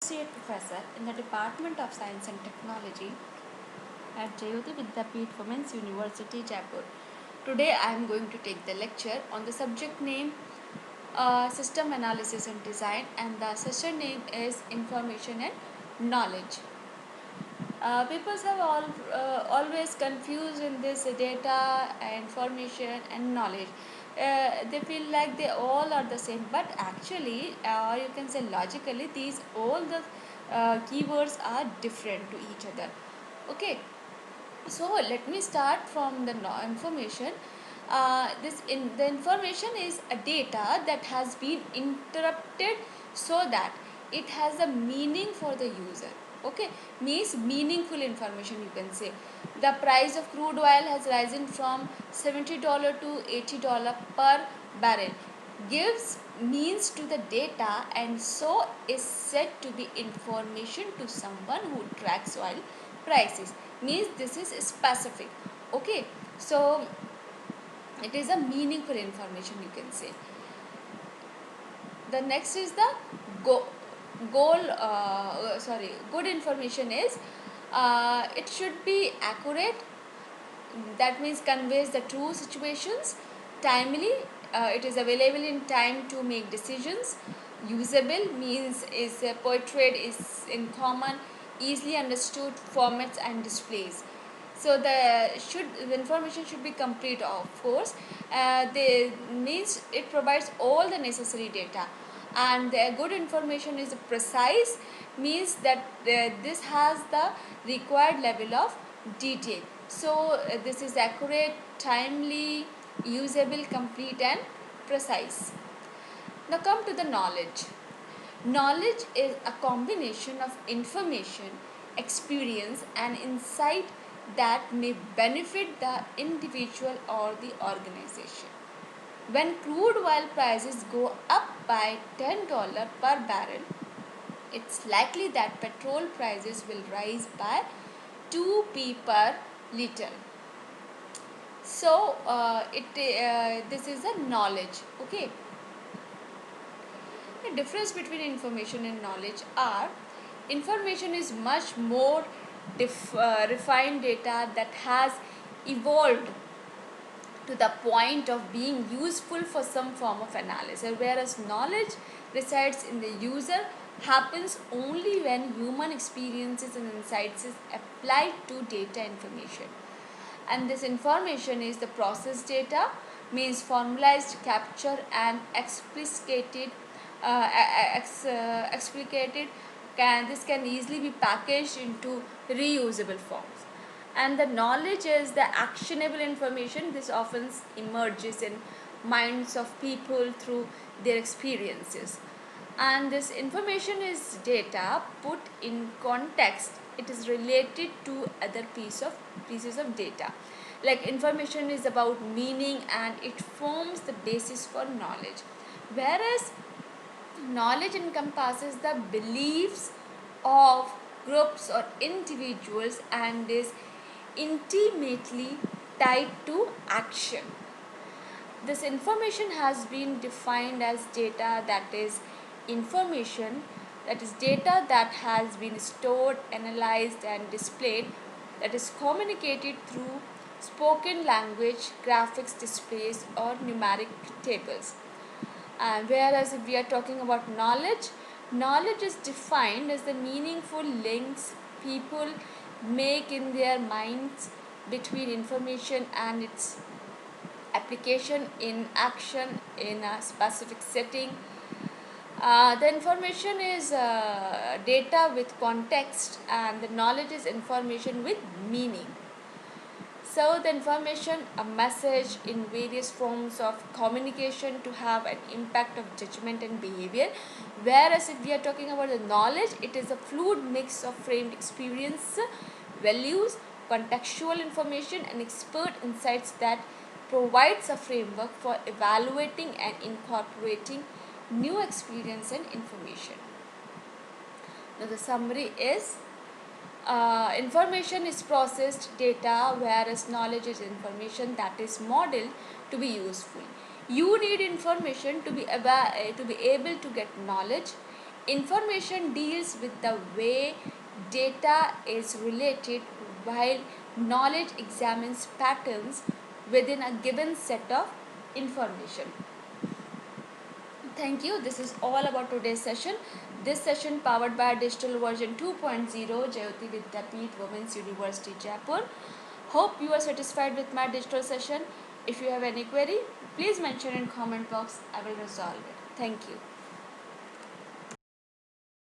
Associate Professor in the Department of Science and Technology at Jayoti Vidyapeeth Women's University, Jaipur. Today I am going to take the lecture on the subject name System Analysis and Design, and the session name is Information and Knowledge. People have always confused in this data, information, and knowledge. They feel like they all are the same, but actually, you can say logically, these all the keywords are different to each other. Okay, so let me start from the information. The information is a data that has been interrupted so that it has a meaning for the user. Okay, means meaningful information, you can say. The price of crude oil has risen from $70 to $80 per barrel, gives means to the data, and so is said to be information to someone who tracks oil prices. Means this is specific. Okay, so it is a meaningful information, you can say. The next is the go- good information is it should be accurate, that means conveys the true situations, timely, it is available in time to make decisions, usable means is portrayed is in common, easily understood formats and displays. So the information should be complete, of course. The means it provides all the necessary data, and the good information is precise, means that this has the required level of detail. So this is accurate, timely, usable, complete, and precise. Now come to the knowledge. Knowledge is a combination of information, experience, and insight that may benefit the individual or the organization. When crude oil prices go up by $10 per barrel, it's likely that petrol prices will rise by 2p per liter. So this is a knowledge. Okay. The difference between information and knowledge are: information is much more refined data that has evolved to the point of being useful for some form of analysis, whereas knowledge resides in the user, happens only when human experiences and insights is applied to data information. And this information is the process data, means formalized, capture, and explicated. This can easily be packaged into reusable forms. And the knowledge is the actionable information. This often emerges in minds of people through their experiences. And this information is data put in context. It is related to other pieces of data. Like information is about meaning, and it forms the basis for knowledge, whereas knowledge encompasses the beliefs of groups or individuals and is intimately tied to action. This information has been defined as data that is information, that is data that has been stored, analyzed, and displayed, that is communicated through spoken language, graphics displays, or numeric tables. Whereas if we are talking about knowledge, knowledge is defined as the meaningful links people make in their minds between information and its application in action in a specific setting. The information is data with context, and the knowledge is information with meaning. So the information, a message in various forms of communication to have an impact of judgment and behavior. Whereas if we are talking about the knowledge, it is a fluid mix of framed experience, values, contextual information, and expert insights that provides a framework for evaluating and incorporating new experience and information. Now the summary is: information is processed data, whereas knowledge is information that is modeled to be useful. You need information to be able to get knowledge. Information deals with the way data is related, while knowledge examines patterns within a given set of information. Thank you. This is all about today's session. This session powered by digital version 2.0 Jayoti Vidyapeeth Women's University Jaipur. Hope you are satisfied with my digital session. If you have any query, please mention in comment box. I will resolve it. Thank you.